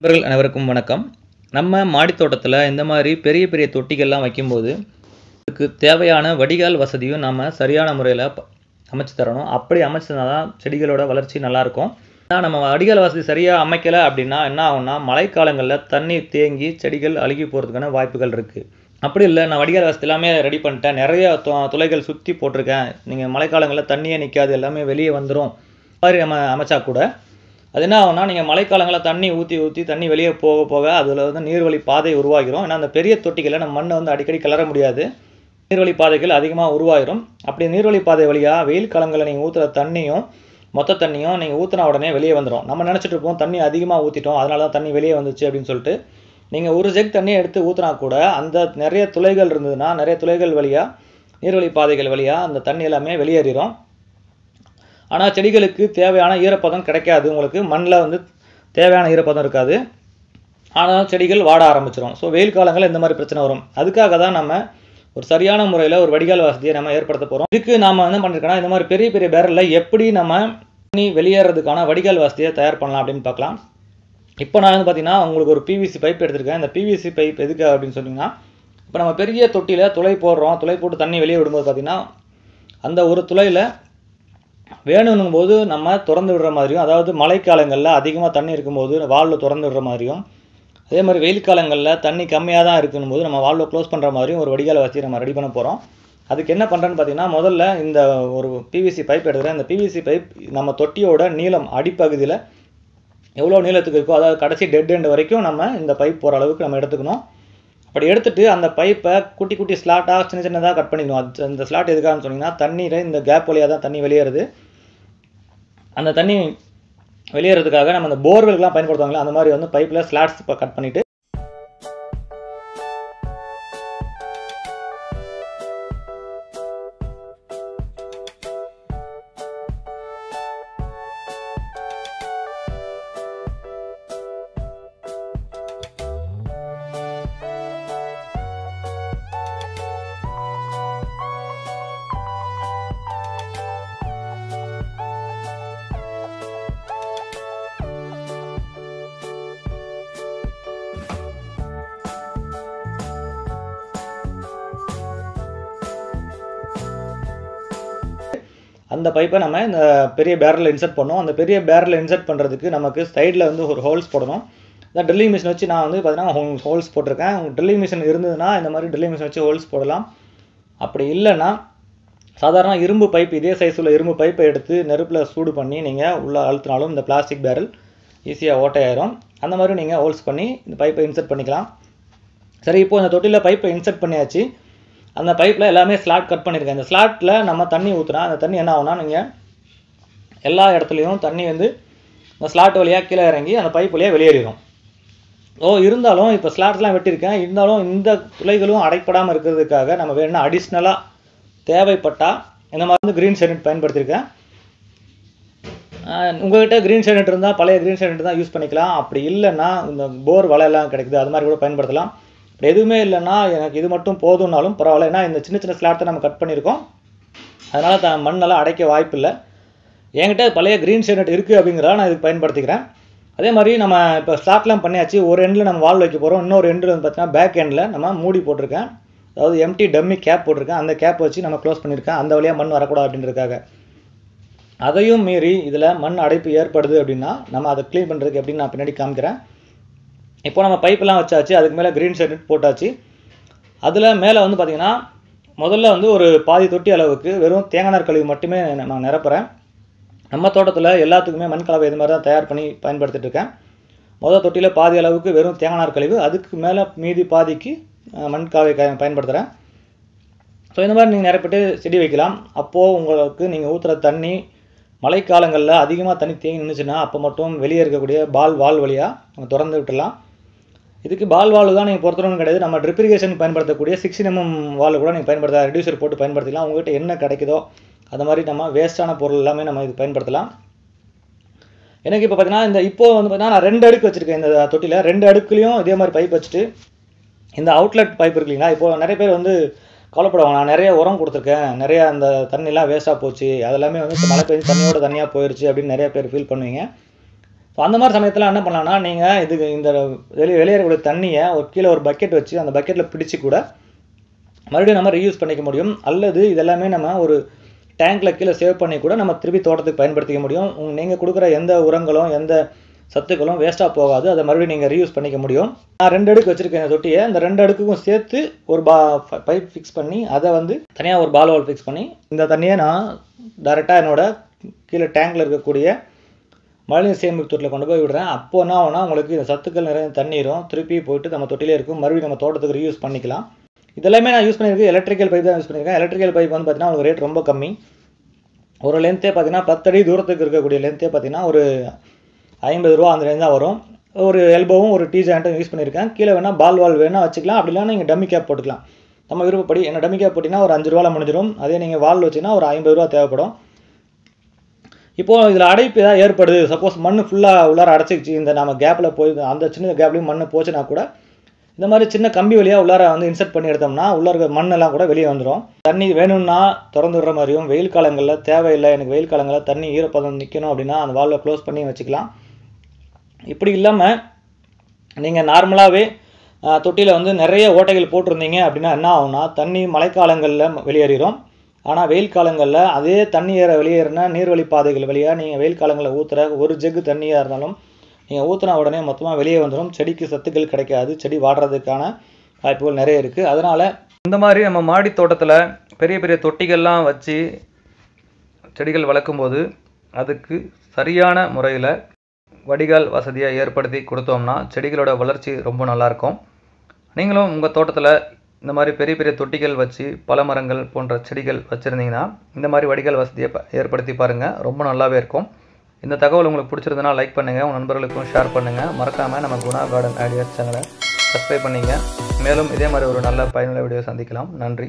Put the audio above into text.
நண்பர்கள் அனைவருக்கும் வணக்கம். நம்ம மாடித் தோட்டத்தில் இந்த மாதிரி பெரிய பெரிய தொட்டிகள்லாம் வைக்கும்போது இதுக்கு தேவையான வடிகால் வசதியும் நம்ம சரியான முறையில் அமைச்சு தரணும். அப்படி அமைச்சதுனா தான் செடிகளோட வளர்ச்சி நல்லாயிருக்கும். ஆனால் நம்ம வடிகால் வசதி சரியாக அமைக்கலை அப்படின்னா என்ன ஆகும்னா, மழைக்காலங்களில் தண்ணீர் தேங்கி செடிகள் அழுகி போகிறதுக்கான வாய்ப்புகள் இருக்குது. அப்படி இல்லை, நான் வடிகால் வசதி எல்லாமே ரெடி பண்ணிட்டேன், நிறைய துளைகள் சுற்றி போட்டிருக்கேன், நீங்கள் மழைக்காலங்களில் தண்ணியே நிற்காது, எல்லாமே வெளியே வந்துடும், மாதிரி நம்ம அமைச்சா கூட அது என்ன ஆகும்னா, நீங்கள் மழைக்காலங்களில் தண்ணி ஊற்றி தண்ணி வெளியே போக போக அதில் வந்து நீர்வழி பாதை உருவாகிடும். ஏன்னா அந்த பெரிய தொட்டிகளை நம்ம மண்ணை வந்து அடிக்கடி கிளற முடியாது, நீர்வழி பாதைகள் அதிகமாக உருவாகிடும். அப்படி நீர்வழி பாதை வழியாக வெயில் காலங்களில் நீங்கள் ஊற்றுற தண்ணியும் மொத்த தண்ணியும் நீங்கள் ஊற்றின உடனே வெளியே வந்துடும். நம்ம நினச்சிட்டு இருப்போம் தண்ணி அதிகமாக ஊற்றிட்டோம் அதனால தான் தண்ணி வெளியே வந்துச்சு அப்படின்னு சொல்லிட்டு. நீங்கள் ஒரு ஜெக் தண்ணியை எடுத்து ஊற்றினா கூட அந்த நிறைய துளைகள் இருந்ததுன்னா, நிறைய துளைகள் வழியாக நீர்வழி பாதைகள் வழியாக அந்த தண்ணி எல்லாமே வெளியேறிடும். ஆனால் செடிகளுக்கு தேவையான ஈரப்பதம் கிடைக்காது, உங்களுக்கு மண்ணில் வந்து தேவையான ஈரப்பதம் இருக்காது, ஆனால் செடிகள் வாட ஆரம்பிச்சிடும். ஸோ வெயில் காலங்களில் இந்த மாதிரி பிரச்சனை வரும். அதுக்காக தான் நம்ம ஒரு சரியான முறையில் ஒரு வடிகால் வசதியை நம்ம ஏற்படுத்த போகிறோம். இதுக்கு நாம் என்ன பண்ணிருக்கோம்னா, இந்த மாதிரி பெரிய பெரிய பேரலில் எப்படி நம்ம தண்ணி வெளியேறதுக்கான வடிகால் வசதியை தயார் பண்ணலாம் அப்படின்னு பார்க்கலாம். இப்போ நான் வந்து பார்த்தீங்கன்னா உங்களுக்கு ஒரு பிவிசி பைப் எடுத்திருக்கேன். இந்த பிவிசி பைப் எதுக்கு அப்படின்னு சொன்னீங்கன்னா, இப்போ நம்ம பெரிய தொட்டியில் துளை போடுறோம், துளை போட்டு தண்ணி வெளியே விடும்போது பார்த்தீங்கன்னா அந்த ஒரு துளையில் வேணும்னும் போது நம்ம திறந்து விடுற மாதிரியும், அதாவது மழைக்காலங்களில் அதிகமாக தண்ணி இருக்கும்போது வால்வு திறந்து விடுற மாதிரியும், அதே மாதிரி வெயில் காலங்களில் தண்ணி கம்மியாக தான் இருக்குன்னு போது நம்ம வால்வை க்ளோஸ் பண்ணுற மாதிரியும் ஒரு வடிகால் வசதி நம்ம ரெடி பண்ண போகிறோம். அதுக்கு என்ன பண்ணுறேன்னு பார்த்தீங்கன்னா, முதல்ல இந்த ஒரு பிவிசி பைப் எடுக்கிறேன். இந்த பிவிசி பைப் நம்ம தொட்டியோட நீளம் அடிப்பகுதியில் எவ்வளோ நீளத்துக்கு இருக்கோ, அதாவது கடைசி டெட் எண்ட் வரைக்கும் நம்ம இந்த பைப் போகிற அளவுக்கு நம்ம எடுத்துக்கணும். அப்படி எடுத்துகிட்டு அந்த பைப்பை குட்டி குட்டி ஸ்லாட்டாக சின்ன சின்னதாக கட் பண்ணிக்கணும். அது அந்த ஸ்லாட் எதுக்காகன்னு சொன்னீங்கன்னா, தண்ணீரை இந்த கேப் வழியாக தான் தண்ணி வெளியேறுது. அந்த தண்ணி வெளியேறதுக்காக நம்ம அந்த போர்வெல்கெலாம் பயன்படுத்துவாங்களே, அந்த மாதிரி வந்து பைப்பில் ஸ்லாட்ஸ் இப்போ கட் பண்ணிவிட்டு அந்த பைப்பை நம்ம இந்த பெரிய பேரலில் இன்சர்ட் பண்ணோம். அந்த பெரிய பேரலில் இன்சர்ட் பண்ணுறதுக்கு நமக்கு சைடில் வந்து ஒரு ஹோல்ஸ் போடணும். இந்த ட்ரில்லிங் மிஷின் வச்சு நான் வந்து பார்த்தீங்கன்னா ஹோல்ஸ் போட்டிருக்கேன். ட்ரில்லிங் மிஷின் இருந்ததுன்னா இந்த மாதிரி ட்ரில்லிங் மிஷின் வச்சு ஹோல்ஸ் போடலாம். அப்படி இல்லைன்னா சாதாரண இரும்பு பைப், இதே சைஸ் உள்ள இரும்பு பைப்பை எடுத்து நெருப்பில் சூடு பண்ணி நீங்கள் உள்ளே அழுத்தினாலும் இந்த பிளாஸ்டிக் பேரல் ஈஸியாக ஓட்டையாயிரும். அந்த மாதிரி நீங்கள் ஹோல்ஸ் பண்ணி இந்த பைப்பை இன்சர்ட் பண்ணிக்கலாம். சரி, இப்போது இந்த தொட்டியில் பைப்பை இன்சர்ட் பண்ணியாச்சு. அந்த பைப்பில் எல்லாமே ஸ்லாட் கட் பண்ணியிருக்கேன். இந்த ஸ்லாட்டில் நம்ம தண்ணி ஊற்றுனா அந்த தண்ணி என்ன ஆகும்னா, நீங்கள் எல்லா இடத்துலையும் தண்ணி வந்து இந்த ஸ்லாட் வழியாக கீழே இறங்கி அந்த பைப் வழியாக வெளியேறிடும். இருந்தாலும் இப்போ ஸ்லாட்லாம் வெட்டியிருக்கேன், இருந்தாலும் இந்த துளைகளும் அடைப்படாமல் இருக்கிறதுக்காக நம்ம வேணும்னா அடிஷ்னலாக தேவைப்பட்டால் இந்த மாதிரி வந்து க்ரீன் ஷெனட் பயன்படுத்தியிருக்கேன். உங்கள்கிட்ட க்ரீன் ஷெனட் இருந்தால் பழைய க்ரீன் ஷெனட் தான் யூஸ் பண்ணிக்கலாம். அப்படி இல்லைன்னா இந்த போர் வலையெல்லாம் கிடைக்குது, அது மாதிரி கூட பயன்படுத்தலாம். இப்படி எதுவுமே இல்லைன்னா எனக்கு இது மட்டும் போதும்னாலும் பரவாயில்ல. ஏன்னா இந்த சின்ன சின்ன ஸ்லாட்டை நம்ம கட் பண்ணியிருக்கோம், அதனால் மண்ணெல்லாம் அடைக்க வாய்ப்பு இல்லை. என்கிட்ட பழைய க்ரீன் ஷெனட் இருக்குது அப்படிங்கிறத நான் இதுக்கு பயன்படுத்திக்கிறேன். அதே மாதிரி நம்ம இப்போ ஸ்லாட்லாம் பண்ணியாச்சு. ஒரு எண்டில் நம்ம வால் வைக்க போகிறோம், இன்னொரு எண்டில் வந்து பார்த்தீங்கன்னா பேக் எண்டில் நம்ம மூடி போட்டிருக்கேன், அதாவது எம்டி டம்மி கேப் போட்டிருக்கேன். அந்த கேப் வச்சு நம்ம க்ளோஸ் பண்ணியிருக்கேன், அந்த வழியாக மண் வரக்கூடாது அப்படின்றதுக்காக. அதையும் மீறி இதில் மண் அடைப்பு ஏற்படுது அப்படின்னா நம்ம அதை க்ளீன் பண்ணுறதுக்கு எப்படின்னு நான் பின்னாடி காமிக்கிறேன். இப்போ நம்ம பைப்பெல்லாம் வச்சாச்சு, அதுக்கு மேலே க்ரீன் ஷெனட் போட்டாச்சு. அதில் மேலே வந்து பார்த்திங்கன்னா முதல்ல வந்து ஒரு பாதி தொட்டி அளவுக்கு வெறும் தேங்காய் கழிவு மட்டுமே நான் நிரப்புறேன். நம்ம தோட்டத்தில் எல்லாத்துக்குமே மண் கலவை இது மாதிரி தான் தயார் பண்ணி பயன்படுத்திட்டு இருக்கேன். முதல் தொட்டியில் பாதி அளவுக்கு வெறும் தேங்காய் கழிவு, அதுக்கு மேலே மீதி பாதிக்கு மண் கலவை பயன்படுத்துகிறேன். ஸோ இந்த மாதிரி நீங்கள் நிரப்பிட்டு செடி வைக்கலாம். அப்போது உங்களுக்கு நீங்கள் ஊற்றுற தண்ணி மழைக்காலங்களில் அதிகமாக தண்ணி தேங்கி நின்றுச்சுன்னா அப்போ மட்டும் வெளியே இருக்கக்கூடிய வால் வழியாக நம்ம திறந்து விட்டுடலாம். இதுக்கு வால்வு தான் நீங்கள் பொறுத்தவரைக்கும் கிடையாது, நம்ம ட்ரிப் இரிகேஷன் பயன்படுத்தக்கூடிய 16 mm வால்வு கூட நீங்கள் பயன்படுத்த ரெடியூசர் போட்டு பயன்படுத்திக்கலாம். உங்கள்கிட்ட என்ன கிடைக்குதோ அது மாதிரி நம்ம வேஸ்ட்டான பொருள் எல்லாமே நம்ம இது பயன்படுத்தலாம். எனக்கு இப்போ பார்த்தீங்கன்னா இப்போது வந்து பார்த்தீங்கன்னா நான் 2 அடுக்கு வச்சுருக்கேன். இந்த தொட்டியில் 2 அடுக்குலையும் இதே மாதிரி பைப் வச்சுட்டு, இந்த அவுட்லெட் பைப் இருக்கு இல்லைங்களா, இப்போது நிறைய பேர் வந்து கவலைப்படுவாங்க, நான் நிறைய உரம் கொடுத்துருக்கேன், நிறையா அந்த தண்ணிலாம் வேஸ்ட்டாக போச்சு, அதெல்லாமே வந்து இப்போ மழை பெஞ்சு தண்ணியோட தண்ணியாக போயிடுச்சு அப்படின்னு நிறைய பேர் ஃபீல் பண்ணுவீங்க. அந்த மாதிரி சமயத்தில் என்ன பண்ணலாம்னா, நீங்கள் இதுக்கு இந்த வெளியேறக்கூடிய தண்ணியை கீழே ஒரு பக்கெட் வச்சு அந்த பக்கெட்டில் பிடிச்சி கூட மறுபடியும் நம்ம ரீயூஸ் பண்ணிக்க முடியும். அல்லது இதெல்லாமே நம்ம ஒரு டேங்க்கில் கீழே சேவ் பண்ணி கூட நம்ம திருப்பி தோட்டத்துக்கு பயன்படுத்திக்க முடியும். நீங்கள் கொடுக்குற எந்த உரங்களும் எந்த சத்துக்களும் வேஸ்ட்டாக போகாது. அதை மறுபடியும் நீங்கள் ரீயூஸ் பண்ணிக்க முடியும். நான் 2 அடுக்கு வச்சுருக்கேன் இந்த தொட்டியை. இந்த 2 அடுக்குக்கும் சேர்த்து ஒரு பைப் ஃபிக்ஸ் பண்ணி அதை தனியாக ஒரு பால் வால் ஃபிக்ஸ் பண்ணி இந்த தண்ணியை நான் டைரெக்டாக என்னோட கீழே டேங்கில் இருக்கக்கூடிய மழைநீர் சேமிப்பு தொட்டியில் கொண்டு போய் விடுறேன். அப்போ என்ன ஆகும்னா, உங்களுக்கு இந்த சத்துக்கள் நிறைய தண்ணீரும் திருப்பி போயிட்டு நம்ம தொட்டிலே இருக்கும். மறுபடியும் நம்ம தோட்டத்துக்கு ரீயூஸ் பண்ணிக்கலாம். இதெல்லாமே நான் யூஸ் பண்ணியிருக்கேன். எலக்ட்ரிக்கல் பைப் தான் யூஸ் பண்ணியிருக்கேன். எலக்ட்ரிக்கல் பைப் பார்த்தீங்கன்னா உங்களுக்கு ரேட் ரொம்ப கம்மி. ஒரு லென்த்தே பார்த்தீங்கன்னா 10 அடி தூரத்துக்கு இருக்கக்கூடிய லென்த்தே பார்த்தீங்கன்னா ஒரு 50 ரூபா அந்த ரேஞ்ச் தான் வரும். ஒரு எல்போவும் ஒரு டீ ஜாயிண்ட்டும் யூஸ் பண்ணியிருக்கேன். கீழே வேணால் பால் வால் வேணால் வச்சுக்கலாம். அப்படி இல்லைனா நீங்கள் டம்மி கேப் போட்டுக்கலாம். நம்ம விருப்பப்படி. என்ன டம்மி கேப் போட்டிங்கன்னா ஒரு 5 ரூபாவில் முடிஞ்சிடும். அதே நீங்கள் வால் வச்சிங்கன்னா ஒரு 50 ரூபா தேவைப்படும். இப்போது இதில் அடைப்பு ஏதாவது ஏற்படுது, சப்போஸ் மண் ஃபுல்லாக உள்ளார அடைச்சிக்கிச்சு, இந்த நம்ம கேப்பில் போய் அந்த சின்ன கேப்லேயும் மண் போச்சுன்னா கூட இந்த மாதிரி சின்ன கம்பி வழியாக உள்ளார இன்சர்ட் பண்ணி எடுத்தோம்னா உள்ளார இருக்க மண்ணெல்லாம் கூட வெளியே வந்துடும். தண்ணி வேணும்னா திறந்து விடுற மாதிரியும், வெயில் காலங்களில் தேவையில்லை எனக்கு வெயில் காலங்களில் தண்ணி ஈரப்பதம் நிற்கணும் அப்படின்னா அந்த வால்வை க்ளோஸ் பண்ணி வச்சுக்கலாம். இப்படி இல்லாமல் நீங்கள் நார்மலாகவே தொட்டியில் நிறைய ஓட்டைகள் போட்டிருந்தீங்க அப்படின்னா என்ன ஆகும்னா, தண்ணி மழைக்காலங்களில் வெளியேறிடும். ஆனால் வெயில் காலங்களில் அதே தண்ணி வெளியேறினா நீர்வழி பாதைகள் வழியாக நீங்கள் வெயில் காலங்களில் ஊற்றுற ஒரு ஜெக்கு தண்ணியாக இருந்தாலும் நீங்கள் ஊற்றின உடனே மொத்தமாக வெளியே வந்துடும். செடிக்கு சத்துக்கள் கிடைக்காது. செடி வாடுறதுக்கான வாய்ப்புகள் நிறைய இருக்குது. அதனால் இந்த மாதிரி நம்ம மாடி தோட்டத்தில் பெரிய பெரிய தொட்டிகள்லாம் வச்சு செடிகள் வளர்க்கும்போது அதுக்கு சரியான முறையில் வடிகால் வசதியை ஏற்படுத்தி கொடுத்தோம்னா செடிகளோட வளர்ச்சி ரொம்ப நல்லாயிருக்கும். நீங்களும் உங்கள் தோட்டத்தில் இந்த மாதிரி பெரிய பெரிய தொட்டிகள் வச்சு பல மரங்கள் போன்ற செடிகள் வச்சுருந்தீங்கன்னா இந்த மாதிரி வடிகால் வசதியை ஏற்படுத்தி பாருங்கள். ரொம்ப நல்லாவே இருக்கும். இந்த தகவல் உங்களுக்கு பிடிச்சிருந்தனா லைக் பண்ணுங்கள், உங்கள் நண்பர்களுக்கும் ஷேர் பண்ணுங்கள். மறக்காமல் நம்ம குணா கார்டன் ஐடியாஸ் சேனலை சப்ஸ்கிரைப் பண்ணிங்க. மேலும் இதே மாதிரி ஒரு நல்ல பயனுள்ள வீடியோ சந்திக்கலாம். நன்றி.